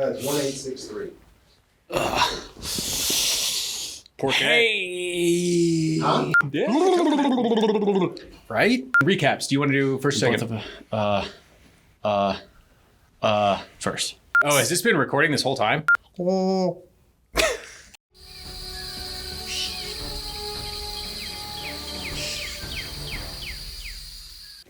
It's 1863. Poor Hey. Huh? Yeah. Right? Recaps. Do you want to do first, second? First. Oh, has this been recording this whole time?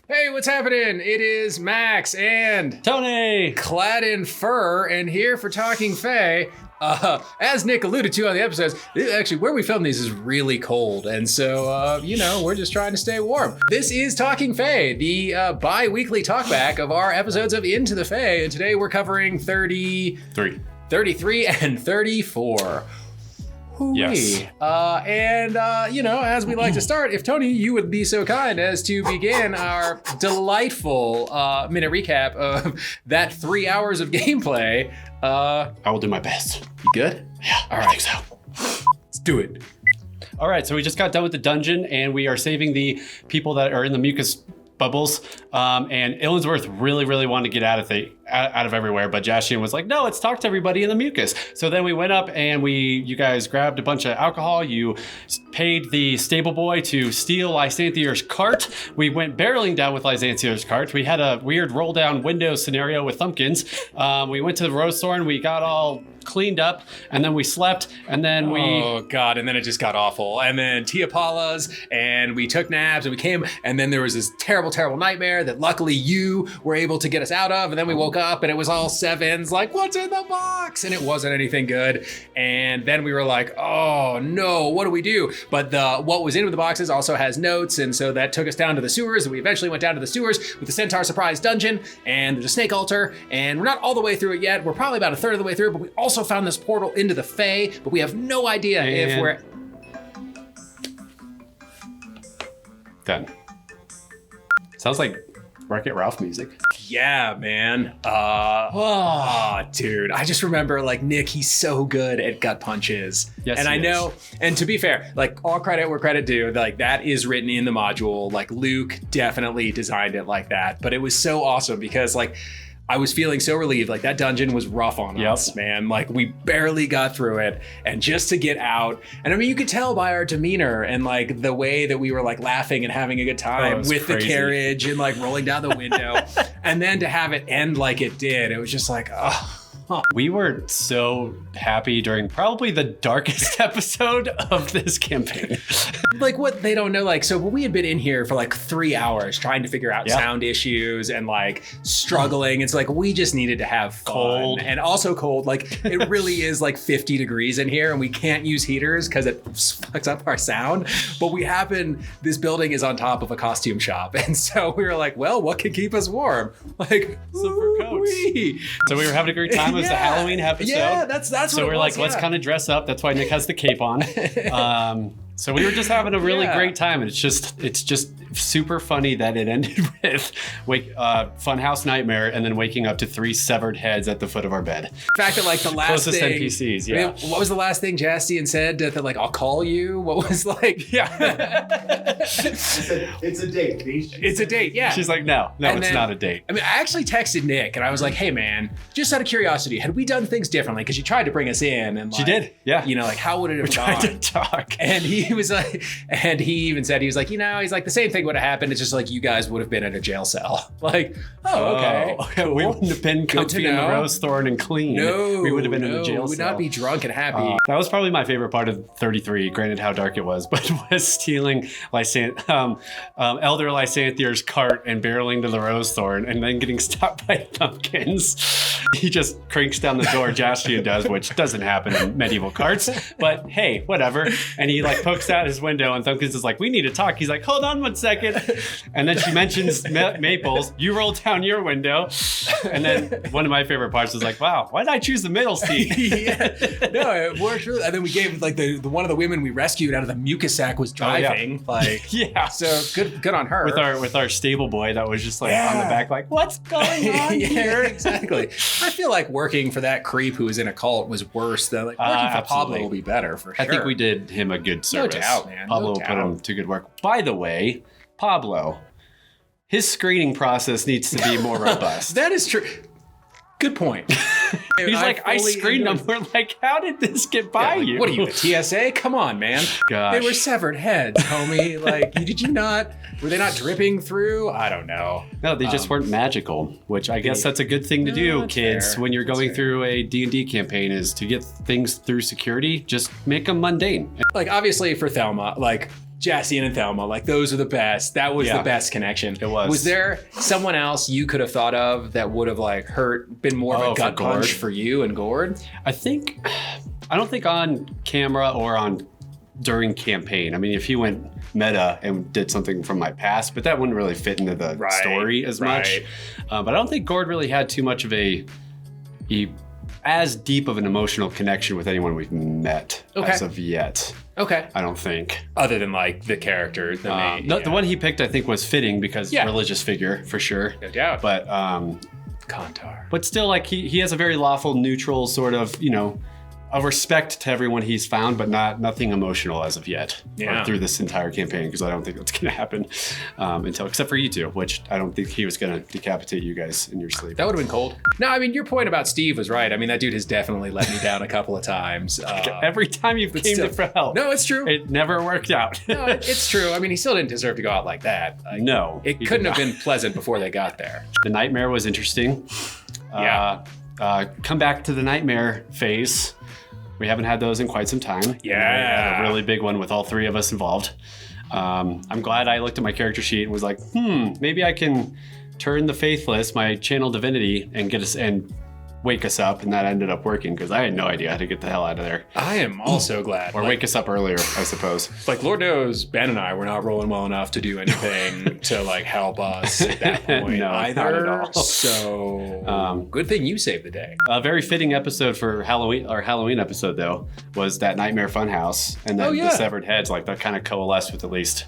Hey, what's happening? It is Max and Tony! clad in fur and here for Talking FEY. As Nick alluded to on the episodes, actually where we film these is really cold. And so, we're just trying to stay warm. This is Talking FEY, the bi-weekly talkback of our episodes of Into the FEY. And today we're covering 33 and 34. Yes. As we like to start, if Tony, you would be so kind as to begin our delightful minute recap of that 3 hours of gameplay. I will do my best. You good? Yeah, All right. I think so. Let's do it. All right, so we just got done with the dungeon and we are saving the people that are in the mucus bubbles. And Illensworth really wanted to get out of everywhere, but Jashian was like, no, let's talk to everybody in the mucus. So then we went up and you guys grabbed a bunch of alcohol. You paid the stable boy to steal Lysanthior's cart. We went barreling down with Lysanthior's cart. We had a weird roll down window scenario with Thumpkins. We went to the Rose Thorn. We got all cleaned up and then we slept and then Oh God, and then it just got awful. And then Tia Paula's and we took naps and we came and then there was this terrible nightmare that luckily you were able to get us out of, and then we woke up and it was all sevens, like what's in the box? And it wasn't anything good. And then we were like, oh no, what do we do? But what was in the boxes also has notes, and so that took us down to the sewers, and we eventually went down to the sewers with the Centaur Surprise Dungeon, and there's a snake altar, and we're not all the way through it yet. We're probably about a third of the way through, but we also found this portal into the FEY, but we have no idea if we're... done. Sounds like Wreck-It Ralph music. Yeah, man. Dude, I just remember like Nick, he's so good at gut punches. Yes, and he I know, and to be fair, like all credit where credit due, like that is written in the module. Like Luke definitely designed it like that, but it was so awesome because like I was feeling so relieved. Like that dungeon was rough on us, man. Like we barely got through it, and just to get out. And I mean, you could tell by our demeanor and like the way that we were like laughing and having a good time with crazy. The carriage and like rolling down the window. And then to have it end like it did, it was just like, oh. We were so happy during probably the darkest episode of this campaign. Like what they don't know, like, so we had been in here for like 3 hours trying to figure out sound issues and like struggling. It's like, we just needed to have fun. Cold. And also cold. Like it really is like 50 degrees in here and we can't use heaters because it fucks up our sound. But this building is on top of a costume shop. And so we were like, well, what can keep us warm? Like Silver coats. So we were having a great time. It was the Halloween episode. Yeah, that's what so it we're was, like, let's kind of dress up. That's why Nick has the cape on. So we were just having a really great time, and it's just super funny that it ended with Funhouse Nightmare and then waking up to 3 severed heads at the foot of our bed. The fact that like the last closest thing, NPCs, yeah. I mean, what was the last thing Jastian said? That like, I'll call you. What was like? Yeah, It's a date. it's a date. Yeah. She's like, no, it's not a date. I mean, I actually texted Nick and I was like, hey man, just out of curiosity, had we done things differently? Because she tried to bring us in, and like, She did, yeah. You know, like how would it have gone? Tried to talk. And he was like, and he even said, he was like, he's like, the same thing would have happened. It's just like you guys would have been in a jail cell. Like, okay. Cool. We wouldn't have been comfy in the Rose Thorn and clean. No, we would have been in a jail cell. We would not be drunk and happy. That was probably my favorite part of 33, granted how dark it was, but was stealing Elder Lysanthior's cart and barreling to the Rose Thorn and then getting stopped by Thumpkins. He just cranks down the door, Jastian does, which doesn't happen in medieval carts, but hey, whatever. And he like pokes out his window and Thumpkins is like, we need to talk. He's like, hold on 1 second. And then she mentions Maples. You roll down your window. And then one of my favorite parts was like, wow, why did I choose the middle seat? Yeah. No, it worked really. And then we gave like the one of the women we rescued out of the mucus sack was driving. Like, yeah. So good on her. With our stable boy that was just like on the back, like, what's going on here? Exactly. I feel like working for that creep who was in a cult was worse than like working for Pablo will be better for sure. I think we did him a good service. No doubt, man. Pablo put him to good work. By the way, Pablo, his screening process needs to be more robust. That is true. Good point. He's like, I fully screened them. endorse- We're like, how did this get by Like, you? what are you, the TSA? Come on, man. Gosh. They were severed heads, homie. Like, did you not? Were they not dripping through? I don't know. No, they just weren't magical, which I guess that's a good thing to do, that's kids, fair. when you're That's going fair. through a D&D campaign is to get things through security, just make them mundane. Like, obviously for Thelma, like Jastian and Thelma, like those are the best. That was Yeah. the best connection. It was. Was there someone else you could have thought of that would have like been more of Oh, a for gut punch Gord? for you and Gord? I don't think on camera or on during campaign. I mean, if he went meta and did something from my past, but that wouldn't really fit into the Right, story as much. right. But I don't think Gord really had too much of as deep of an emotional connection with anyone we've met Okay. as of yet. Okay. I don't think. Other than like the character, the main, The one he picked, I think, was fitting because Yeah. religious figure for sure. no doubt. But Kantar. but still, like he has a very lawful, neutral sort of, a respect to everyone he's found, but nothing emotional as of yet. Yeah. Or through this entire campaign, because I don't think that's going to happen except for you two, which I don't think he was going to decapitate you guys in your sleep. That would have been cold. No, I mean, your point about Steve was right. I mean, that dude has definitely let me down a couple of times. Every time you came still- to for help, No, it's true. it never worked out. No, it's true. I mean, he still didn't deserve to go out like that. Like, No, It he couldn't did have not. been pleasant before they got there. The nightmare was interesting. Yeah. Come back to the nightmare phase. We haven't had those in quite some time. Yeah. We had a really big one with all three of us involved. I'm glad I looked at my character sheet and was like, maybe I can turn the faithless, my channel divinity, and get us and wake us up, and that ended up working because I had no idea how to get the hell out of there. I am also glad. Or like, wake us up earlier, I suppose. like, Lord knows, Ben and I were not rolling well enough to do anything to like help us at that point No, not either. at all. So good thing you saved the day. A very fitting episode for Halloween. Our Halloween episode, though, was that Nightmare Funhouse, and then Oh, yeah. the severed heads. Like that kind of coalesced with at least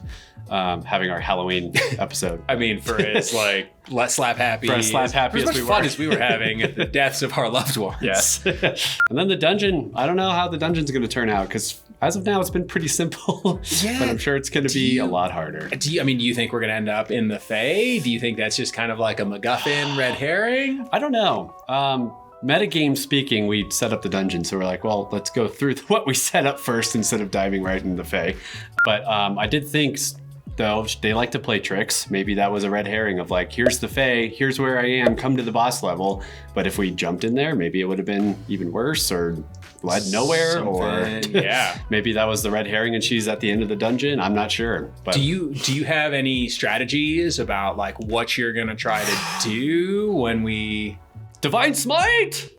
having our Halloween episode. I mean, for as like less slap happy, For as slap happy for as as much we fun were. as we were having at the deaths of our loved ones. Yes. And then the dungeon. I don't know how the dungeon's going to turn out because as of now, it's been pretty simple. Yeah. But I'm sure it's going to be a lot harder. Do you think we're gonna end up in the FEY? Do you think that's just kind of like a MacGuffin red herring? I don't know. Metagame speaking, we set up the dungeon, so we're like, well, let's go through what we set up first instead of diving right into the Fae. But I did think, though, they like to play tricks. Maybe that was a red herring of like, here's the Fae, here's where I am, come to the boss level. But if we jumped in there, maybe it would have been even worse or led nowhere. Something, Or yeah. maybe that was the red herring and she's at the end of the dungeon. I'm not sure. But Do you have any strategies about like what you're gonna try to do when we? Divine Smite!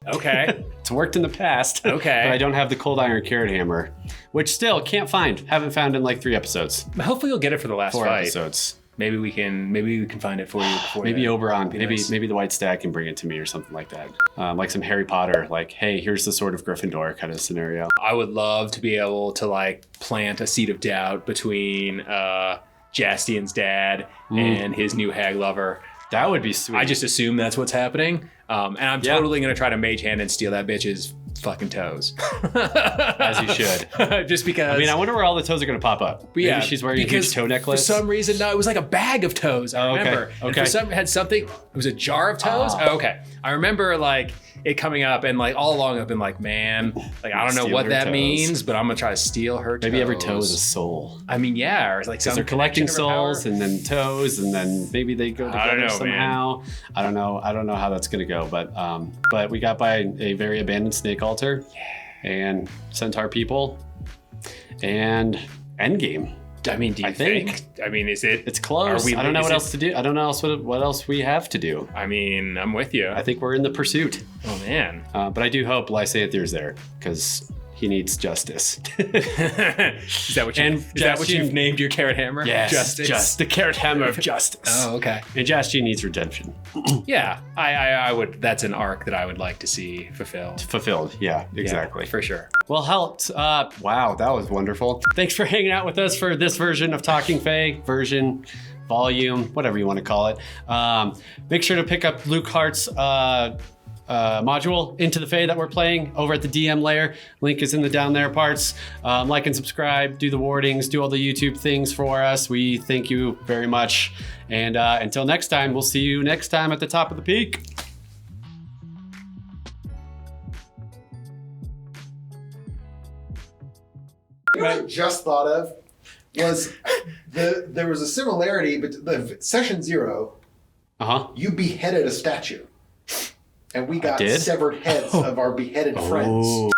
Okay. It's worked in the past. Okay. But I don't have the Cold Iron Carrot Hammer, which still can't find. Haven't found in like 3 episodes. Hopefully you'll get it for the last 4 fight. episodes. Maybe we can find it for you before. Maybe then. Oberon, Be maybe nice. maybe the White Stag can bring it to me or something like that. Like some Harry Potter, like, hey, here's the Sword of Gryffindor kind of scenario. I would love to be able to like plant a seed of doubt between Jastian's dad and his new hag lover. That would be sweet. I just assume that's what's happening. And I'm Yeah. totally going to try to mage hand and steal that bitch's fucking toes. As you should. Just because. I mean, I wonder where all the toes are going to pop up. But yeah, Maybe she's wearing a because huge toe necklace. For some reason, no, it was like a bag of toes. I Oh, okay. remember. And Okay. for some, it had something. It was a jar of toes. Ah. Oh, okay. I remember like it coming up, and like all along, I've been like, man, like I don't know Steal what her that toes. means, but I'm gonna try to steal her. Maybe every toe toes. is a soul. I mean, yeah, or like some Because they're collecting connection or power. souls and then toes and then maybe they go I don't together know, somehow. I don't know. I don't know how that's gonna go, but we got by a very abandoned snake altar and centaur people and endgame. I mean, do you I think. I mean, is it? It's close. Are we- I don't know is what it- else to do. I don't know what else we have to do. I mean, I'm with you. I think we're in the pursuit. Oh man. But I do hope Lysaethir's there because he needs justice. Is that what you? And Is that what Jastian- you've named your carrot hammer? Justice. just the carrot hammer of justice. Oh, okay. And Jastian needs redemption. Yeah, I would. That's an arc that I would like to see fulfilled. Fulfilled. Yeah, exactly. Yeah, for sure. Well, helped. Wow, that was wonderful. Thanks for hanging out with us for this version of Talking Fae, volume, whatever you want to call it. Make sure to pick up Luke Hart's module Into the Fae that we're playing over at the DM layer. Link is in the down there parts. Like and subscribe, do the wardings, do all the YouTube things for us. We thank you very much. And until next time, we'll see you next time at the top of the peak. What I just thought of was there was a similarity, but the session 0, you beheaded a statue, and we got severed heads of our beheaded friends.